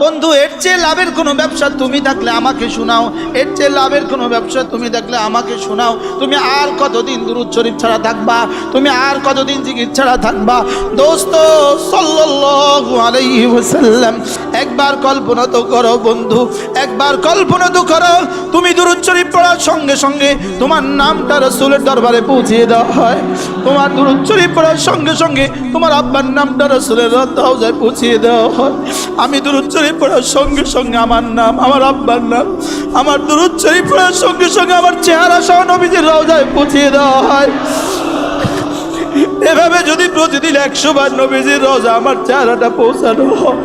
বন্ধু, এর চেয়ে লাভের কোনো ব্যবসা তুমি থাকলে আমাকে শোনাও, এর চেয়ে লাভের কোনো ব্যবসা তুমি থাকলে আমাকে শোনাও। তুমি আর কতদিন দুরূদ শরীফ ছাড়া থাকবা? তুমি আর কতদিন জিকির ছাড়া থাকবা? দোস্ত সাল্লাল্লাহু আলাইহি ওয়াসাল্লাম, একবার কল্পনা তো করো বন্ধু, একবার কল্পনা তো করো, তুমি দুরূদ শরীফ পড়ার সঙ্গে সঙ্গে তোমার নামটা রাসূলের দরবারে পৌঁছিয়ে দেওয়া হয়। তোমার দুরূদ শরীফ পড়ার সঙ্গে সঙ্গে তোমার আব্বার নামটা রাসূলের রওজায় পৌঁছিয়ে দেওয়া হয়। আমি দুরূদ শরীফ পড়ার সঙ্গে সঙ্গে আমার নাম, আমার আব্বার নাম, আমার দুরূদ শরীফ পড়ার সঙ্গে সঙ্গে আমার চেহারা সহ নবীজির রওজায় পৌঁছিয়ে দেওয়া হয়। এভাবে যদি প্রতিদিন 100 বার নবীজির রওজা আমার চেহারাটা পৌঁছানো হয়,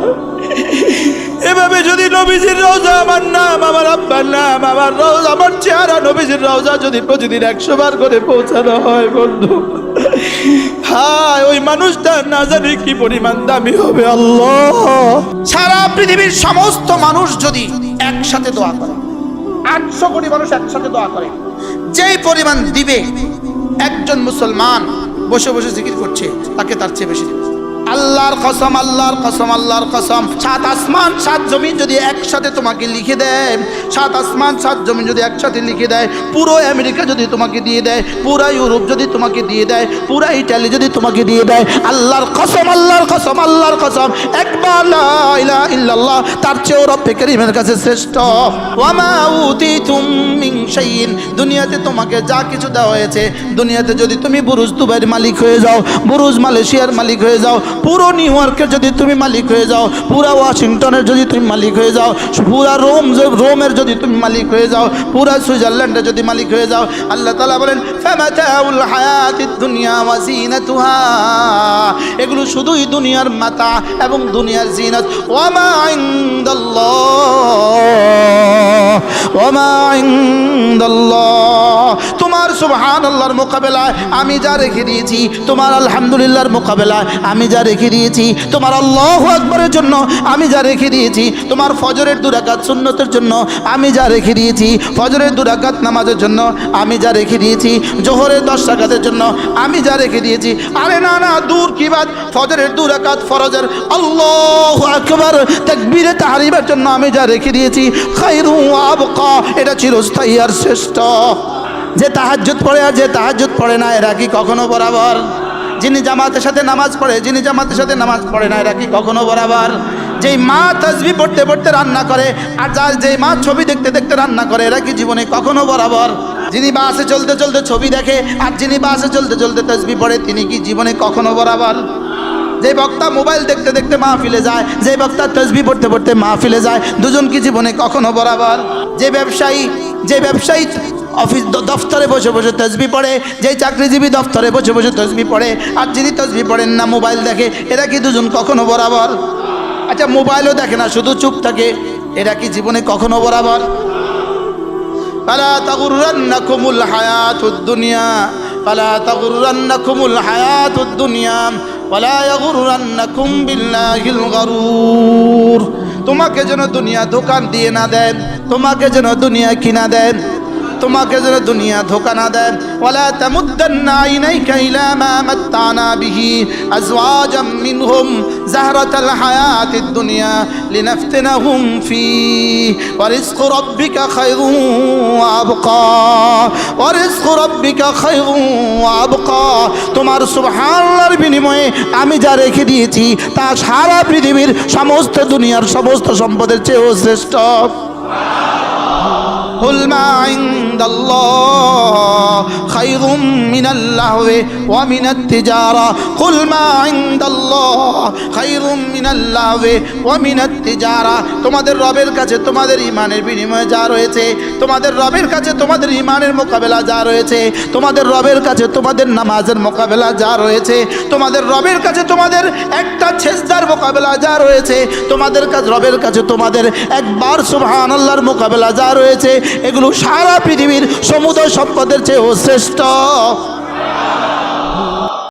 এভাবে যদি নবীজির রওজা আমার নাম, আমার আব্বার নাম, আমার রওজা, আমার চেহারা নবীজির রওজা যদি প্রতিদিন 100 বার করে পৌঁছানো হয় বন্ধু, হায় ওই মানুষটা না জানি কি পরিমাণ দামি হবে। আল্লাহ, সারা পৃথিবীর সমস্ত মানুষ যদি একসাথে দোয়া করে, 800 কোটি মানুষ একসাথে দোয়া করে, যেই পরিমাণ দিবে একজন মুসলমান বসে বসে জিকির করছে, তাকে তার চেয়ে বেশি দিবে। আল্লাহর কসম, আল্লাহর কসম, আল্লাহর কসম, 7 আসমান 7 জমিন যদি একসাথে তোমাকে লিখে দেয়, 7 আসমান 7 জমিন যদি একসাথে লিখে দেয়, পুরো আমেরিকা যদি তোমাকে দিয়ে দেয়, পুরো ইউরোপ যদি তোমাকে দিয়ে দেয়, পুরো ইটালি যদি তোমাকে দিয়ে দেয়, আল্লাহর কসম, আল্লাহর কসম, আল্লাহর কসম, একবার লা ইলাহা ইল্লাল্লাহ তার চেয়ে রব্বে কারীমের কাছে শ্রেষ্ঠ। ওয়া মা উতিতুম মিন শাইইন, দুনিয়াতে তোমাকে যা কিছু দেওয়া হয়েছে, দুনিয়াতে যদি তুমি বুরুজ দুবাইয়ের মালিক হয়ে যাও, বুরুজ মালয়েশিয়ার মালিক হয়ে যাও, পুরো নিউ ইয়র্কের যদি তুমি মালিক হয়ে যাও, পুরা ওয়াশিংটনের যদি তুমি মালিক হয়ে যাও, পুরা রোমের যদি তুমি মালিক হয়ে যাও, পুরা সুইজারল্যান্ডের যদি মালিক হয়ে যাও, আল্লাহ তাআলা বলেন ফামাতাউল হায়াতিদ দুনিয়া ওয়া জিনাতুহা, এগুলো শুধুই দুনিয়ার মাতা এবং দুনিয়ার জিনাত। ওয়া মা ইনদাল্লাহ, ওয়া মা ইনদাল্লাহ, তোমার সুবহানাল্লাহর মোকাবেলায় আমি যা রেখে দিয়েছি, তোমার আলহামদুলিল্লাহর মোকাবেলায় আমি যা রেখে দিয়েছি, তোমার আল্লাহু আকবারের জন্য আমি যা রেখে দিয়েছি, তোমার ফজরের 2 রাকাত সুন্নতের জন্য আমি যা রেখে দিয়েছি, ফজরের 2 রাকাত নামাজের জন্য আমি যা রেখে দিয়েছি, জোহরের 10 রাকাতের জন্য আমি যা রেখে দিয়েছি, আরে না না দূর কি বাত, ফজরের 2 রাকাত ফরজের আল্লাহু আকবার তাকবীরে তাহরিমের জন্য আমি যা রেখে দিয়েছি, খায়রু ওয়া আবকা, এটা চিরস্থায়ী আর শ্রেষ্ঠ। যে তাহাজ্জুদ পড়ে আর যে তাহাজ্জুদ পড়ে না, এরা কি কখনো বরাবর? যিনি জামাতের সাথে নামাজ পড়ে, যিনি জামাতের সাথে নামাজ পড়ে না, এরা কি কখনো বরাবর? যেই মা তাসবিহ পড়তে পড়তে রান্না করে আর যেই মা ছবি দেখতে দেখতে রান্না করে, এরা কি জীবনে কখনো বরাবর? যিনি বাসে চলতে চলতে ছবি দেখে আর যিনি বাসে চলতে চলতে তাসবিহ পড়ে, তিনি কি জীবনে কখনো বরাবর? যে বক্তা মোবাইল দেখতে দেখতে মাহফিলে যায়, যে বক্তা তাসবিহ পড়তে পড়তে মাহফিলে যায়, দুজন কি জীবনে কখনো বরাবর? যে ব্যবসায়ী অফিস দফতরে বসে বসে তাসবিহ পড়ে, যেই চাকরিজীবী দফতরে বসে বসে তাসবিহ পড়ে, আর যিনি তাসবিহ পড়েন না মোবাইল দেখে, এরা কি দুজন কখনো বরাবর? আচ্ছা, মোবাইলও দেখে না, শুধু চুপ থাকে, এরা কি জীবনে কখনো বরাবর? ফালা তাগুররান্নাকুমুল হায়াতুদ দুনিয়া, ফালা তাগুররান্নাকুমুল হায়াতুদ দুনিয়া ওয়ালা ইয়াগুররান্নাকুম বিল্লাহিল গারুর, তোমাকে যেন দুনিয়া ধোঁকা দিয়ে না দেন, তোমাকে যেন দুনিয়া কিনা দেন, তোমাকে যেন দুনিয়া ধোঁকা না দেন। ওয়ালা তামুদ্দান্না আইনাইকা ইলা মা মাত্তানা বিহি আজওয়াজাম মিনহুম যাহরাতাল হায়াতিদ দুনিয়া লিনাফতিনাহুম ফি ওয়া রিজকু রাব্বিকা খায়রুন ওয়া আবকা, ওয়া রিজকু রাব্বিকা খায়রুন ওয়া আবকা, তোমার সুবহানাল্লাহর বিনিময়ে আমি যা রেখে দিয়েছি তা সারা পৃথিবীর সমস্ত দুনিয়ার সমস্ত সম্পদের চেয়েও শ্রেষ্ঠ। قل ما عند الله خير من اللهو ومن التجارة، قل ما عند الله خير من اللهو ومن التجارة, তোমাদের রবের কাছে তোমাদের ঈমানের বিনিময়ে যা রয়েছে, তোমাদের রবের কাছে তোমাদের ঈমানের মোকাবেলা যা রয়েছে, তোমাদের রবের কাছে তোমাদের নামাজের মোকাবেলা যা রয়েছে, তোমাদের রবের কাছে তোমাদের একটা সেজদার মোকাবেলা যা রয়েছে, তোমাদের কাছে রবের কাছে তোমাদের একবার সুবহানাল্লাহর মোকাবেলা যা রয়েছে, এগুলো সারা পৃথিবীর সমুদয় সম্পদের চেয়েও শ্রেষ্ঠ।